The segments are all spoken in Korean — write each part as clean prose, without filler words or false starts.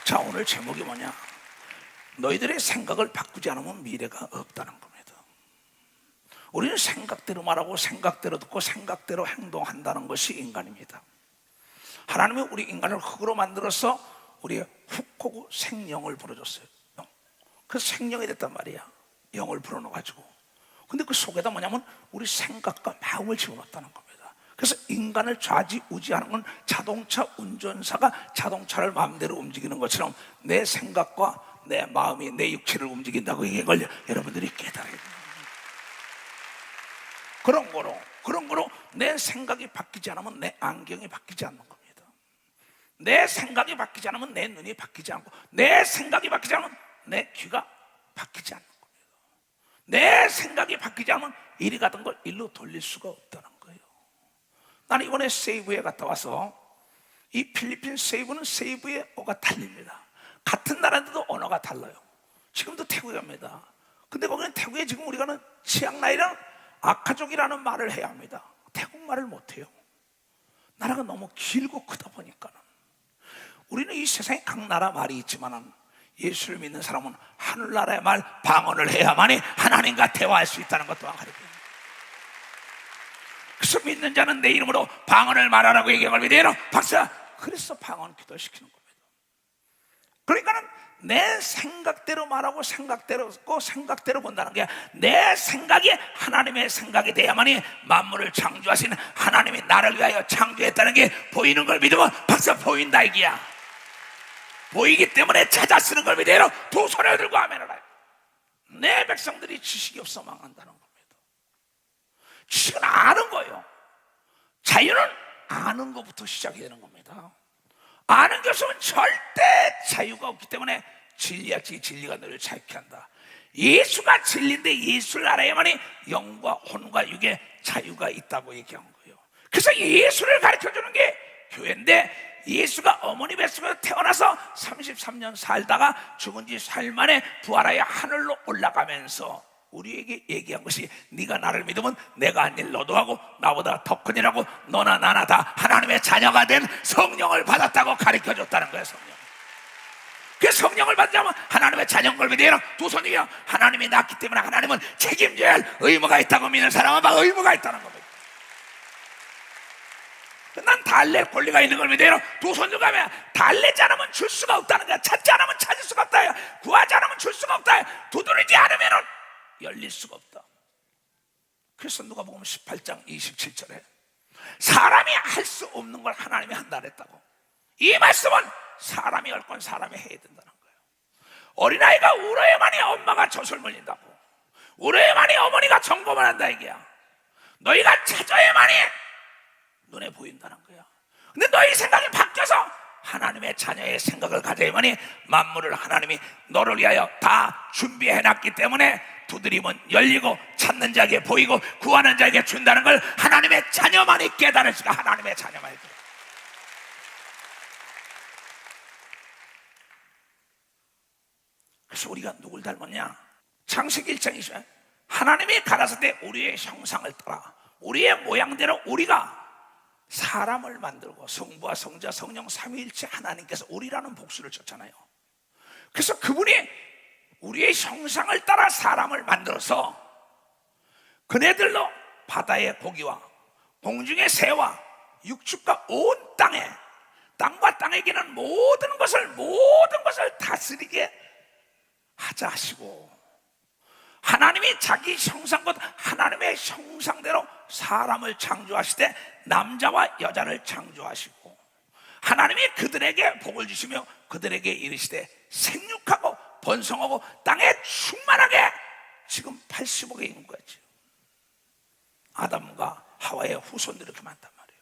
자, 오늘 제목이 뭐냐? 너희들의 생각을 바꾸지 않으면 미래가 없다는 겁니다. 우리는 생각대로 말하고 생각대로 듣고 생각대로 행동한다는 것이 인간입니다. 하나님이 우리 인간을 흙으로 만들어서 우리의 훅하고 생명을 불어줬어요. 그래서 생명이 됐단 말이야. 영을 불어넣어가지고. 근데 그 속에다 뭐냐면 우리 생각과 마음을 집어넣었다는 겁니다. 그래서 인간을 좌지우지하는 건 자동차 운전사가 자동차를 마음대로 움직이는 것처럼 내 생각과 내 마음이 내 육체를 움직인다고 이걸 여러분들이 깨달아야 돼요. 그런 거로 내 생각이 바뀌지 않으면 내 안경이 바뀌지 않는 겁니다. 내 생각이 바뀌지 않으면 내 눈이 바뀌지 않고, 내 생각이 바뀌지 않으면 내 귀가 바뀌지 않는 겁니다. 내 생각이 바뀌지 않으면 이리 가던 걸 일로 돌릴 수가 없다는 거예요. 나는 이번에 세이부에 갔다 와서, 이 필리핀 세이부는 세이부의 어가 달립니다. 같은 나라인데도 언어가 달라요. 지금도 태국에 갑니다. 근데 거기는 태국에 지금 우리가 는 치앙라이랑 아카족이라는 말을 해야 합니다. 태국말을 못해요. 나라가 너무 길고 크다 보니까는. 우리는 이 세상에 각 나라 말이 있지만은 예수를 믿는 사람은 하늘나라의 말 방언을 해야만이 하나님과 대화할 수 있다는 것 또한 가르쳐요. 그래서 믿는 자는 내 이름으로 방언을 말하라고 얘기한 믿어요. 박사. 그래서 방언 기도시키는 겁니다. 그러니까는 내 생각대로 말하고 생각대로 듣고 생각대로 본다는 게, 내 생각이 하나님의 생각이 돼야만이 만물을 창조하신 하나님이 나를 위하여 창조했다는 게 보이는 걸 믿으면 박사 보인다 이기야. 보이기 때문에 찾아 쓰는 걸 믿어요. 두 손을 들고 아멘을 해요. 내 백성들이 지식이 없어 망한다는 겁니다. 지식은 아는 거예요. 자유는 아는 것부터 시작해야 되는 겁니다. 아는 게 없으면 절대 자유가 없기 때문에 진리야 진리가 너를 자유케 한다. 예수가 진리인데 예수를 알아야만이 영과 혼과 육의 자유가 있다고 얘기한 거예요. 그래서 예수를 가르쳐주는 게 교회인데, 예수가 어머니 뱃속에서 태어나서 33년 살다가 죽은 지 4일 만에 부활하여 하늘로 올라가면서 우리에게 얘기한 것이, 네가 나를 믿으면 내가 한 일 너도 하고 나보다 더 큰 일하고 너나 나나 다 하나님의 자녀가 된 성령을 받았다고 가르쳐줬다는 거예요. 성령. 그 성령을 받으려면 하나님의 자녀인 걸 믿어요. 두 손이요. 하나님이 낳기 때문에 하나님은 책임져야 할 의무가 있다고 믿는 사람은 막 의무가 있다는 겁니다. 난 달랠 권리가 있는 걸 믿어요. 두 손 들고 가면 달래지 않으면 줄 수가 없다는 거야. 찾지 않으면 찾을 수가 없다. 구하지 않으면 줄 수가 없다. 두드리지 않으면 열릴 수가 없다. 그래서 누가복음 18장 27절에 사람이 할 수 없는 걸 하나님이 한다 그랬다고. 이 말씀은 사람이 할 건 사람이 해야 된다는 거예요. 어린아이가 울어야만이 엄마가 젖을 물린다고. 울어야만이 어머니가 점검을 한다 이게야. 너희가 찾아야만이 눈에 보인다는 거야. 근데 너희 생각이 바뀌어서 하나님의 자녀의 생각을 가져야만이 만물을 하나님이 너를 위하여 다 준비해놨기 때문에 두드리면 열리고 찾는 자에게 보이고 구하는 자에게 준다는 걸 하나님의 자녀만이 깨달을 수가. 하나님의 자녀만이. 그래서 우리가 누굴 닮았냐? 창세기 1장 20절 하나님이 가라사대 때 우리의 형상을 따라 우리의 모양대로 우리가 사람을 만들고, 성부와 성자 성령 삼위일체 하나님께서 우리라는 복수를 쳤잖아요. 그래서 그분이 우리의 형상을 따라 사람을 만들어서 그네들로 바다의 고기와 공중의 새와 육축과 온 땅에, 땅과 땅에 기는 모든 것을 다스리게 하자 하시고, 하나님이 자기 형상과 하나님의 형상대로 사람을 창조하시되 남자와 여자를 창조하시고, 하나님이 그들에게 복을 주시며 그들에게 이르시되 생육하고 번성하고 땅에 충만하게. 지금 80억의 인구가 있죠. 아담과 하와의 후손들이 이렇게 많단 말이에요.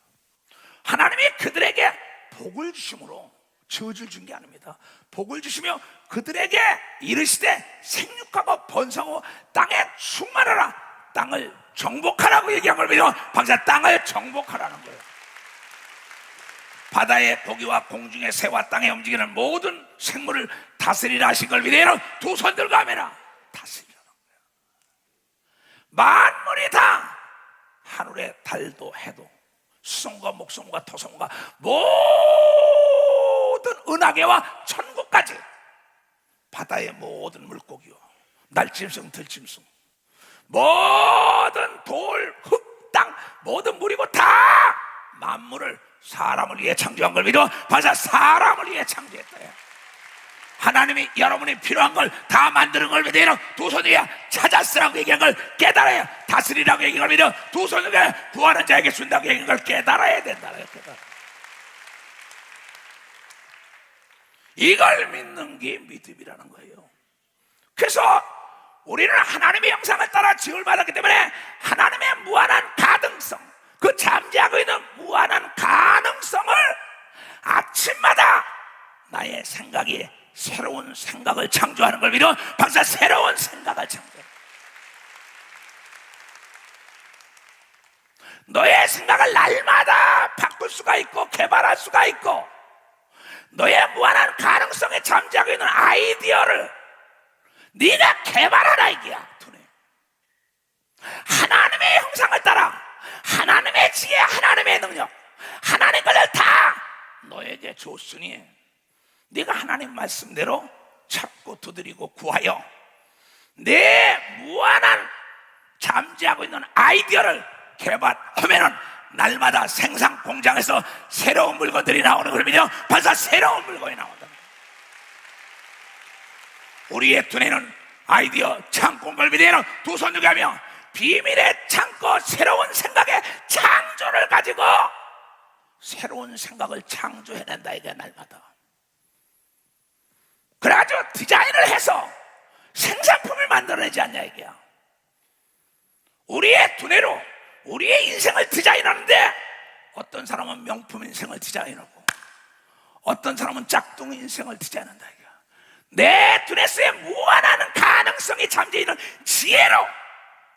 하나님이 그들에게 복을 주심으로 저주를 준 게 아닙니다. 복을 주시며 그들에게 이르시되 생육하고 번성하고 땅에 충만하라. 땅을 정복하라고 얘기한 걸 믿으면 박사, 땅을 정복하라는 거예요. 바다의 고기와 공중의 새와 땅에 움직이는 모든 생물을 다스리라 하신 걸 믿어요. 두 손 들고 하면은 다스리라는 거예요. 만물이 다, 하늘의 달도 해도 수송과 목송과 토송과 모든 은하계와 천국 끝까지 바다의 모든 물고기와 날짐승 들짐승 모든 돌, 흙, 땅 모든 물이고 다 만물을 사람을 위해 창조한 걸 믿어 바사 사람을 위해 창조했다. 하나님이 여러분이 필요한 걸 다 만드는 걸 믿어 두 손 위에 찾았으라고 얘기한 걸 깨달아야, 다스리라고 얘기한 걸 믿어 두 손 위에 구하는 자에게 준다고 얘기한 걸 깨달아야 된다. 이걸 믿는 게 믿음이라는 거예요. 그래서 우리는 하나님의 형상을 따라 지음을 받았기 때문에 하나님의 무한한 가능성, 그 잠재하고 있는 무한한 가능성을 아침마다 나의 생각이 새로운 생각을 창조하는 걸 믿어 박사 새로운 생각을 창조해. 너의 생각을 날마다 바꿀 수가 있고 개발할 수가 있고 너의 무한한 가능성에 잠재하고 있는 아이디어를 네가 개발하라 이게야. 하나님의 형상을 따라 하나님의 지혜, 하나님의 능력, 하나님 것을 다 너에게 줬으니 네가 하나님 말씀대로 찾고 두드리고 구하여 내 무한한 잠재하고 있는 아이디어를 개발하면은 날마다 생산 공장에서 새로운 물건들이 나오는 걸 믿어 벌써 새로운 물건이 나온다. 우리의 두뇌는 아이디어 창고인 걸 믿어 두 손 두개 하며 비밀의 창고, 새로운 생각의 창조를 가지고 새로운 생각을 창조해낸다 이게 날마다. 그래가지고 디자인을 해서 생산품을 만들어내지 않냐 이게야. 우리의 두뇌로 우리의 인생을 디자인하는데 어떤 사람은 명품 인생을 디자인하고 어떤 사람은 짝퉁 인생을 디자인한다 이게야. 내 두뇌 속에 무한한 가능성이 잠재있는 지혜로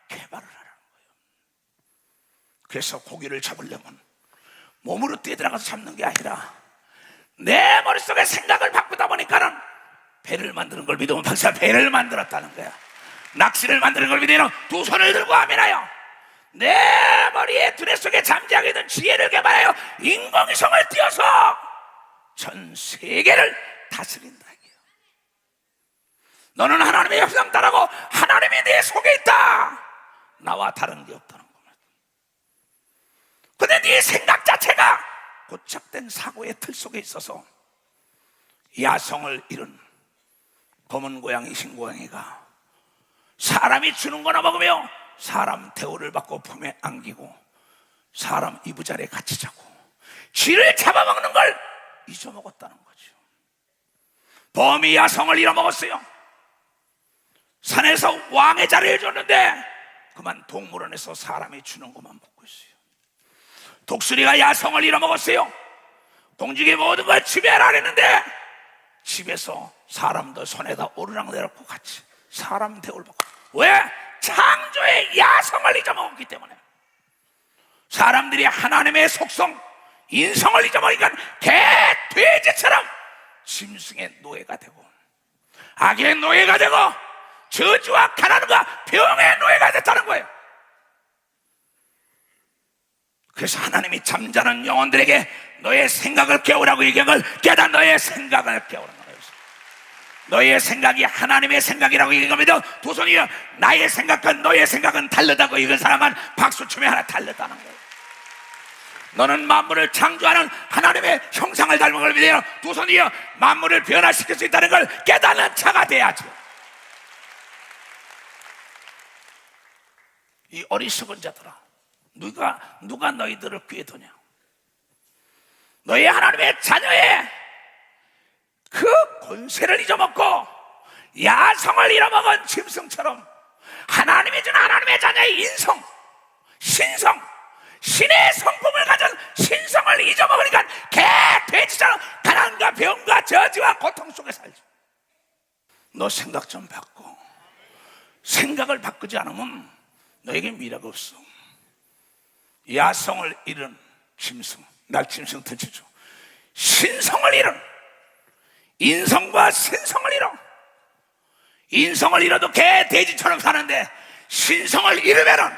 개발을 하라는 거예요. 그래서 고기를 잡으려면 몸으로 뛰어들어가서 잡는 게 아니라 내 머릿속에 생각을 바꾸다 보니까는 배를 만드는 걸 믿으면 박사 배를 만들었다는 거야. 낚시를 만드는 걸 믿으면 두 손을 들고 하면하여 내 머리에 두뇌 속에 잠재하게 된 지혜를 개발하여 인공위성을 띄워서 전 세계를 다스린다. 너는 하나님의 형상 따라고 하나님이 내 속에 있다. 나와 다른 게 없다는 겁니다. 근데 네 생각 자체가 고착된 사고의 틀 속에 있어서 야성을 잃은 검은 고양이 흰고양이가 사람이 주는 거나 먹으며 사람 대우를 받고 품에 안기고 사람 이부자리에 같이 자고 쥐를 잡아먹는 걸 잊어먹었다는 거죠. 범이 야성을 잃어먹었어요. 산에서 왕의 자리를 줬는데 그만 동물원에서 사람이 주는 것만 먹고 있어요. 독수리가 야성을 잃어먹었어요. 공중의 모든 걸 지배하라 했는데 집에서 사람도 손에다 오르락내리락 같이 사람 대우를 받고. 왜? 창조의 야성을 잊어먹었기 때문에. 사람들이 하나님의 속성 인성을 잊어먹으니까 개, 돼지처럼 짐승의 노예가 되고 악의 노예가 되고 저주와 가난과 병의 노예가 됐다는 거예요. 그래서 하나님이 잠자는 영혼들에게 너의 생각을 깨우라고 얘기한 걸 깨닫. 너의 생각을 깨우라는 거예요. 너의 생각이 하나님의 생각이라고 얘기한 겁니다. 두 손이요. 나의 생각과 너의 생각은 다르다고 이건 사람은 박수 치며 하나 다르다는 거예요. 너는 만물을 창조하는 하나님의 형상을 닮은 걸 믿어요. 두 손이요. 만물을 변화시킬 수 있다는 걸 깨닫는 자가 돼야죠. 이 어리석은 자들아, 누가 너희들을 귀에 두냐? 너희 하나님의 자녀의 그 권세를 잊어먹고 야성을 잃어먹은 짐승처럼 하나님이 준 하나님의 자녀의 인성, 신성, 신의 성품을 가진 신성을 잊어먹으니까 개, 돼지처럼 가난과 병과 저주와 고통 속에 살죠. 너 생각 좀 바꿔. 생각을 바꾸지 않으면 너에게 미래가 없어. 야성을 잃은 짐승, 날짐승 들치죠. 신성을 잃은 인성과 신성을 잃어. 인성을 잃어도 개, 돼지처럼 사는데 신성을 잃으면은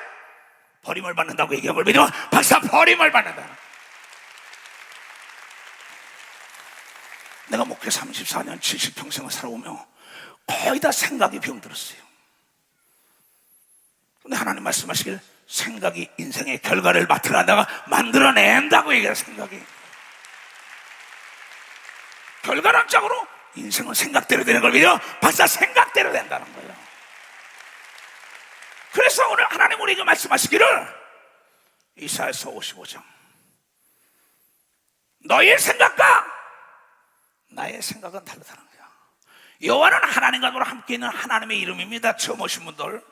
버림을 받는다고 얘기한 걸 믿으면 박사 버림을 받는다. 내가 목회 34년 70평생을 살아오며 거의 다 생각이 병들었어요. 근데 하나님 말씀하시길 생각이 인생의 결과를 만들어낸다고 얘기해요. 생각이 결과론적으로 인생은 생각대로 되는 걸 믿어. 박사 생각대로 된다는 거예요. 그래서 오늘 하나님 우리에게 말씀하시기를 이사야서 55장 너희의 생각과 나의 생각은 다르다는 거야. 여호와는 하나님과 더불어 함께 있는 하나님의 이름입니다. 처음 오신 분들,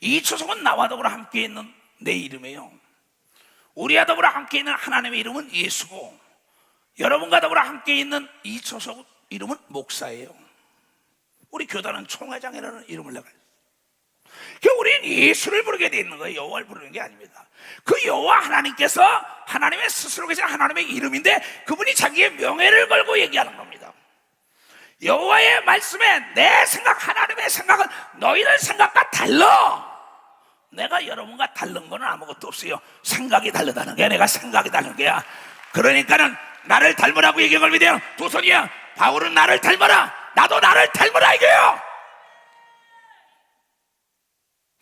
이 초석은 나와 더불어 함께 있는 내 이름이에요. 우리와 더불어 함께 있는 하나님의 이름은 예수고, 여러분과 더불어 함께 있는 이 초석 이름은 목사예요. 우리 교단은 총회장이라는 이름을 내가 했어요. 우리는 예수를 부르게 되어 있는 거예요. 여호와를 부르는 게 아닙니다. 그 여호와 하나님께서 하나님의 스스로 계신 하나님의 이름인데 그분이 자기의 명예를 걸고 얘기하는 겁니다. 여호와의 말씀에 내 생각, 하나님의 생각은 너희들 생각과 달라. 내가 여러분과 다른 거는 아무것도 없어요. 생각이 다르다는 게, 내가 생각이 다른 게야. 그러니까는 나를 닮으라고 얘기한 걸 믿어요. 도선이야, 바울은 나를 닮아라, 나도 나를 닮아라 이거예요.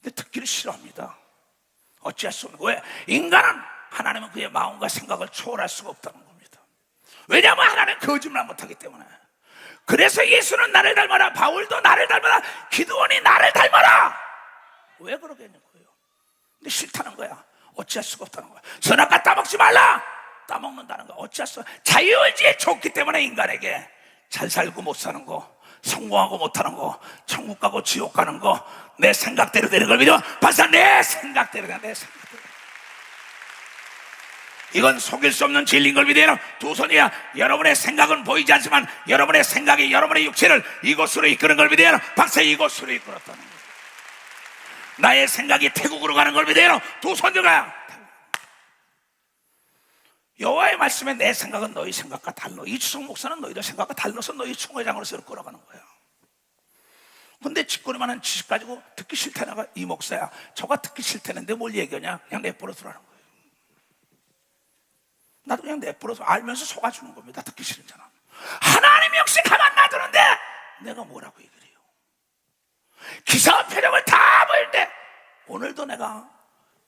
근데 듣기를 싫어합니다. 어찌할 수 없는 거예요. 인간은, 하나님은 그의 마음과 생각을 초월할 수가 없다는 겁니다. 왜냐하면 하나님은 거짓말 못하기 때문에. 그래서 예수는 나를 닮아라, 바울도 나를 닮아라, 기드온이 나를 닮아라. 왜 그러겠냐고요. 근데 싫다는 거야. 어찌할 수가 없다는 거야. 선악과 따먹지 말라, 따먹는다는 거야. 어찌할 수 없어. 자유의지에 좋기 때문에 인간에게 잘 살고 못 사는 거, 성공하고 못하는 거, 천국 가고 지옥 가는 거, 내 생각대로 되는 걸 믿어. 벌써 내 생각대로 돼. 내 생각대로. 이건 속일 수 없는 진리인 걸 믿어요. 도선이야, 여러분의 생각은 보이지 않지만 여러분의 생각이 여러분의 육체를 이곳으로 이끄는 걸 믿어요. 박사, 이곳으로 이끌었다는 거예요. 나의 생각이 태국으로 가는 걸 믿어요. 도선이가 여호와의 말씀에 내 생각은 너희 생각과 달라. 이주석 목사는 너희들 생각과 달라서 너희 총회장으로서 끌어가는 거야. 근데 짓거리만한 지식 가지고 듣기 싫다나가 이 목사야, 저가 듣기 싫다는데 뭘 얘기하냐. 그냥 내버려 두라는 거예요. 나도 그냥 내버려서 알면서 속아주는 겁니다. 듣기 싫은잖아. 하나님 역시 가만 놔두는데 내가 뭐라고 얘기를 해요. 기사와 표적을 다 보일 때, 오늘도 내가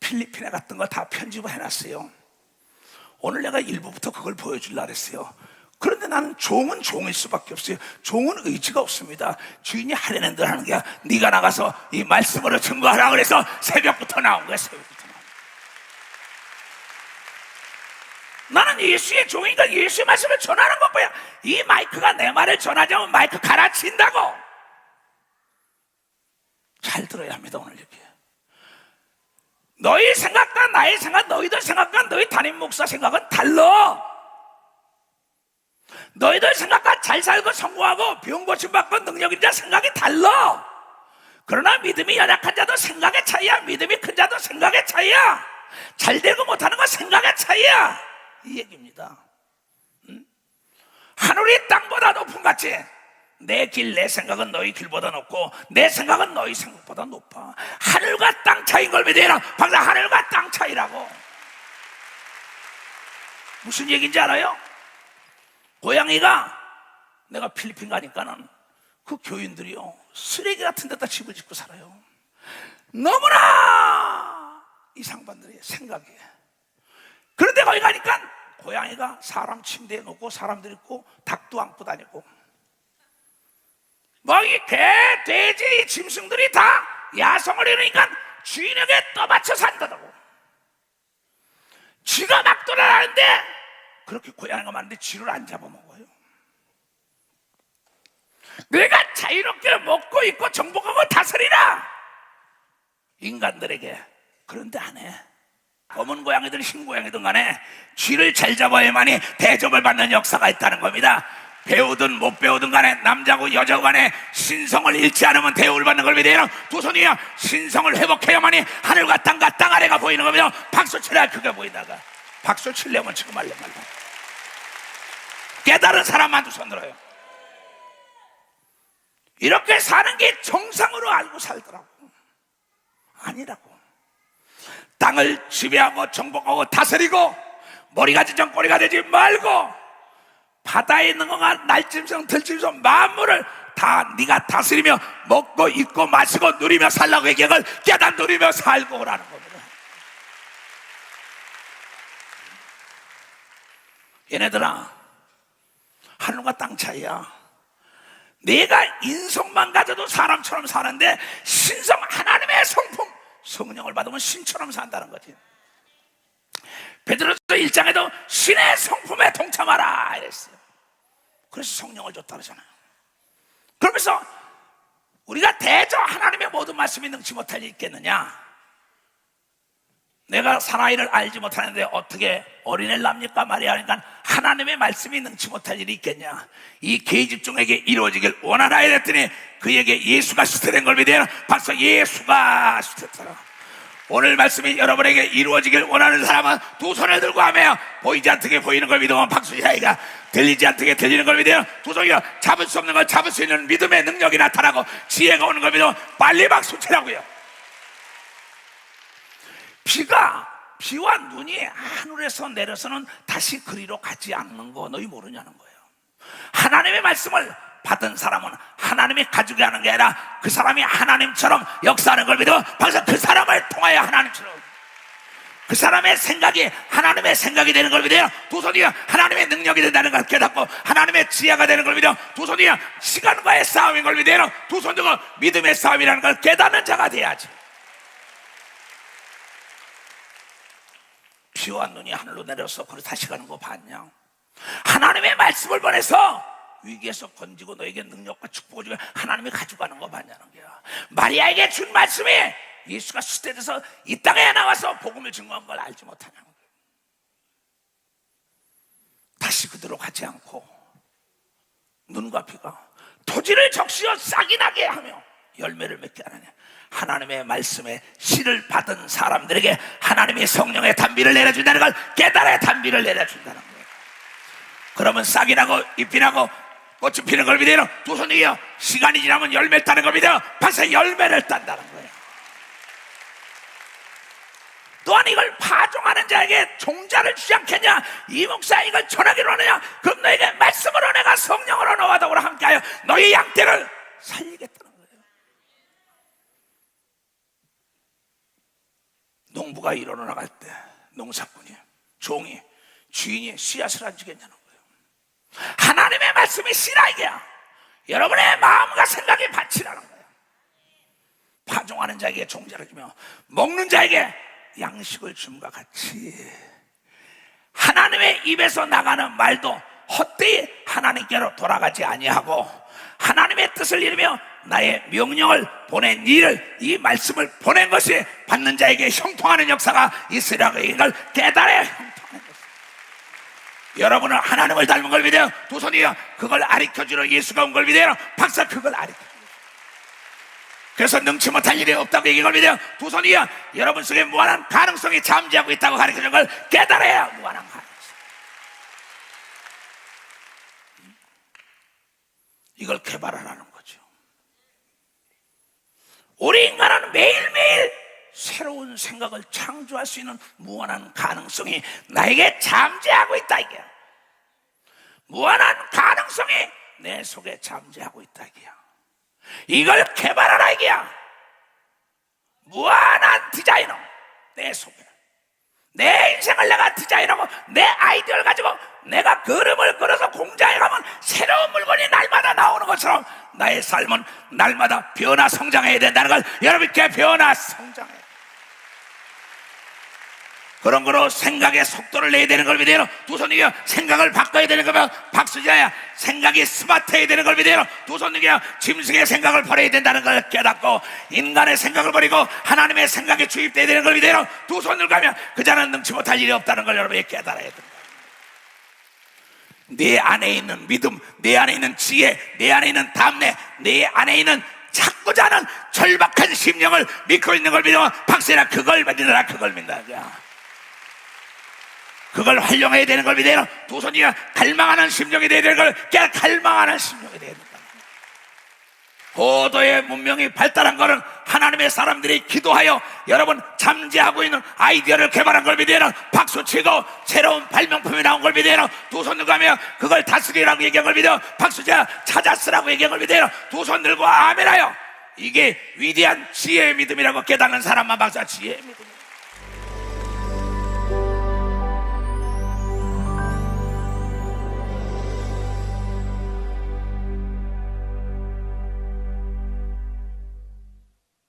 필리핀에 갔던 거 다 편집을 해놨어요. 오늘 내가 일부부터 그걸 보여주려고 했어요. 그런데 나는 종은 종일 수밖에 없어요. 종은 의지가 없습니다. 주인이 하려는 대로 하는 게, 네가 나가서 이 말씀으로 증거하라 그래서 새벽부터 나온 거야. 새벽부터. 나는 예수의 종이니까 예수의 말씀을 전하는 것뿐이야. 이 마이크가 내 말을 전하자면 마이크 갈아친다고. 잘 들어야 합니다. 오늘 얘기. 너희 생각과 나의 생각, 너희들 생각과 너희 담임 목사 생각은 달라. 너희들 생각과 잘 살고 성공하고 병 고침받고 능력 있는 자 생각이 달라. 그러나 믿음이 연약한 자도 생각의 차이야. 믿음이 큰 자도 생각의 차이야. 잘 되고 못하는 건 생각의 차이야. 이 얘기입니다. 하늘이 땅보다 높은 같이 내 길, 내 생각은 너희 길보다 높고 내 생각은 너희 생각보다 높아. 하늘과 땅 차이인 걸 믿어라. 방금 하늘과 땅 차이라고. 무슨 얘기인지 알아요? 고양이가, 내가 필리핀 가니까는 그 교인들이요, 쓰레기 같은 데다 집을 짓고 살아요. 너무나 이 상반들의 생각이. 그런데 거기 가니까 고양이가 사람 침대에 놓고 사람들 있고 닭도 안고 다니고, 뭐 이 개, 돼지, 짐승들이 다 야성을 이루니까 주인에게 떠받쳐 산다고. 쥐가 막 돌아다니는데 그렇게 고양이가 많은데 쥐를 안 잡아먹어요. 내가 자유롭게 먹고 있고 정복하고 다스리라 인간들에게. 그런데 안 해. 검은 고양이든 흰 고양이든 간에 쥐를 잘 잡아야만이 대접을 받는 역사가 있다는 겁니다. 배우든 못 배우든 간에, 남자고 여자고 간에 신성을 잃지 않으면 대우를 받는 걸 믿어요. 두 손이야, 신성을 회복해야만이 하늘과 땅과 땅 아래가 보이는 겁니다. 박수 치라. 그게 보이다가 박수 치려면 지금 말려. 깨달은 사람만 두 손 들어요. 이렇게 사는 게 정상으로 알고 살더라고. 아니라고. 땅을 지배하고 정복하고 다스리고 머리가 지정 꼬리가 되지 말고 바다에 있는 거가 날짐승 들짐승 만물을 다 네가 다스리며 먹고 입고 마시고 누리며 살라고 얘기한 걸 깨닫 누리며 살고 오라는 겁니다. 얘네들아, 하늘과 땅 차이야. 내가 인성만 가져도 사람처럼 사는데 신성 하나님의 성품 성령을 받으면 신처럼 산다는 거지. 베드로서 1장에도 신의 성품에 동참하라 이랬어요. 그래서 성령을 줬다 그러잖아요. 그러면서 우리가 대저 하나님의 모든 말씀이 능치 못할 일 있겠느냐? 내가 사나이를 알지 못하는데 어떻게 어린애를 낳습니까? 말이야. 그러니까 하나님의 말씀이 능치 못할 일이 있겠냐? 이 계집종에게 이루어지길 원하라 했더니 그에게 예수가 수태된 걸 믿어요. 박수. 예수가 수태했더라. 오늘 말씀이 여러분에게 이루어지길 원하는 사람은 두 손을 들고 하며 보이지 않게 보이는 걸 믿으면 박수야이가 들리지 않게 들리는 걸 믿어요. 두 손이요 잡을 수 없는 걸 잡을 수 있는 믿음의 능력이 나타나고 지혜가 오는 걸 믿으면 빨리 박수 치라고요. 비와 눈이 하늘에서 내려서는 다시 그리로 가지 않는 거 너희 모르냐는 거예요. 하나님의 말씀을 받은 사람은 하나님이 가지고 하는 게 아니라 그 사람이 하나님처럼 역사하는 걸 믿어. 벌써 그 사람을 통하여 하나님처럼 그 사람의 생각이 하나님의 생각이 되는 걸 믿어요. 두 손이요 하나님의 능력이 된다는 걸 깨닫고 하나님의 지혜가 되는 걸 믿어. 두 손이요 시간과의 싸움인 걸 믿어요. 두 손 들고 믿음의 싸움이라는 걸 깨닫는 자가 돼야지. 비와 눈이 하늘로 내려서 그걸 다시 가는 거 봤냐? 하나님의 말씀을 보내서 위기에서 건지고 너에게 능력과 축복을 주고 하나님이 가져가는 거 봤냐는 거야. 마리아에게 준 말씀이 예수가 수태돼서 이 땅에 나와서 복음을 증거한 걸 알지 못하냐는 거야. 다시 그대로 가지 않고 눈과 비가 토지를 적시어 싹이 나게 하며 열매를 맺게 하느냐. 하나님의 말씀에 씨를 받은 사람들에게 하나님의 성령의 단비를 내려준다는 걸 깨달아야 단비를 내려준다는 거예요. 그러면 싹이 나고 잎이 나고 꽃이 피는 걸 믿어요. 두 손이요 시간이 지나면 열매를 따는 걸 믿어요. 벌써 열매를 딴다는 거예요. 또한 이걸 파종하는 자에게 종자를 주지 않겠냐? 이 목사 이걸 전하기로 하느냐? 그럼 너에게 말씀으로 내가 성령으로 너와 더불어 함께하여 너희 양떼를 살리겠다는 거예요. 농부가 일하러 나갈 때 농사꾼이 종이 주인이 씨앗을 안 주겠냐는 거예요. 하나님의 말씀이 씨라 이게야. 여러분의 마음과 생각이 밭이라는 거예요. 파종하는 자에게 종자를 주며 먹는 자에게 양식을 줌과 같이 하나님의 입에서 나가는 말도 헛되이 하나님께로 돌아가지 아니하고 하나님의 뜻을 이루며 나의 명령을 보낸 일을 이 말씀을 보낸 것이 받는 자에게 형통하는 역사가 있으라고 이걸 깨달아야 형통하는 것입니다. 여러분은 하나님을 닮은 걸 믿어요. 두 손이요 그걸 가르쳐주러 예수가 온 걸 믿어요. 박사 그걸 가르쳐주러. 그래서 능치 못할 일이 없다고 얘기한 걸 믿어요. 두 손이요 여러분 속에 무한한 가능성이 잠재하고 있다고 가르쳐주는 걸 깨달아야 무한한 가능성. 이걸 개발하라는 거죠. 우리 인간은 매일매일 새로운 생각을 창조할 수 있는 무한한 가능성이 나에게 잠재하고 있다 이게. 무한한 가능성이 내 속에 잠재하고 있다 이게야. 이걸 개발하라 이게야. 무한한 디자이너 내 속에 내 인생을 내가 디자인하고 내 아이디어를 가지고 내가 그림을 그려서 공장에 가면 새로운 물건이 날마다 나오는 것처럼 나의 삶은 날마다 변화 성장해야 된다는 걸 여러분께 변화 성장해. 그런 거로 생각의 속도를 내야 되는 걸 믿어요. 두 손이요 생각을 바꿔야 되는 거면 박수자야. 생각이 스마트해야 되는 걸 믿어요. 두 손이요 짐승의 생각을 버려야 된다는 걸 깨닫고 인간의 생각을 버리고 하나님의 생각에 주입돼야 되는 걸 믿어요. 두 손을 가면 그 자는 능치 못할 일이 없다는 걸 여러분이 깨달아야 됩니다. 내 안에 있는 믿음, 내 안에 있는 지혜, 내 안에 있는 담내, 내 안에 있는 찾고자 하는 절박한 심령을 믿고 있는 걸 믿으면 박세라 그걸 믿으라. 그걸 믿는다. 그걸 활용해야 되는 걸 믿어요. 두 손이가 갈망하는 심령이 되는 걸 갈망하는 심령이 되야 된다. 고도의 문명이 발달한 것은 하나님의 사람들이 기도하여 여러분 잠재하고 있는 아이디어를 개발한 걸 믿으면 박수치고, 새로운 발명품이 나온 걸 믿으면 두 손 들고 하며 그걸 다스리라고 얘기한 걸 믿어 박수쳐. 찾아쓰라고 얘기한 걸 믿으면 두 손 들고 아멘하여. 이게 위대한 지혜의 믿음이라고 깨닫는 사람만 박수. 지혜의 믿음.